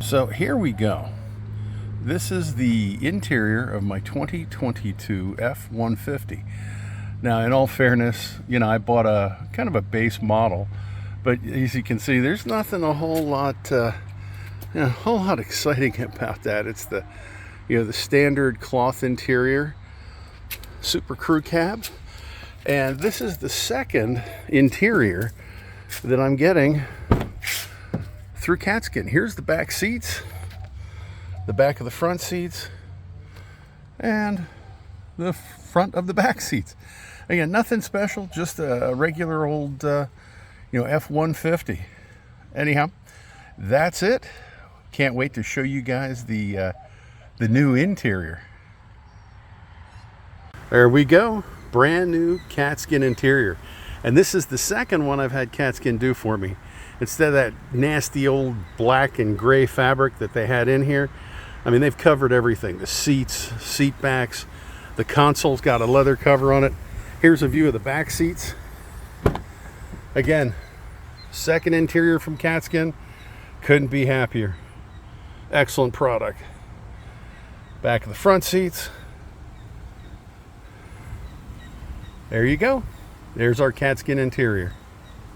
So here we go. This is the interior of my 2022 F-150. Now, in all fairness, I bought a kind of a base model, but as you can see, there's nothing a whole lot exciting about that. It's the standard cloth interior, Super Crew cab, and this is the second interior that I'm getting through Katzkin. Here's the back seats, the back of the front seats, and the front of the back seats. Again, nothing special, just a regular old F-150. Anyhow, that's it. Can't wait to show you guys the new interior. There we go, brand new Katzkin interior. And this is the second one I've had Katzkin do for me. Instead of that nasty old black and gray fabric that they had in here, I mean, they've covered everything. The seats, seat backs, the console's got a leather cover on it. Here's a view of the back seats. Again, second interior from Katzkin. Couldn't be happier. Excellent product. Back of the front seats. There you go. There's our Katzkin interior.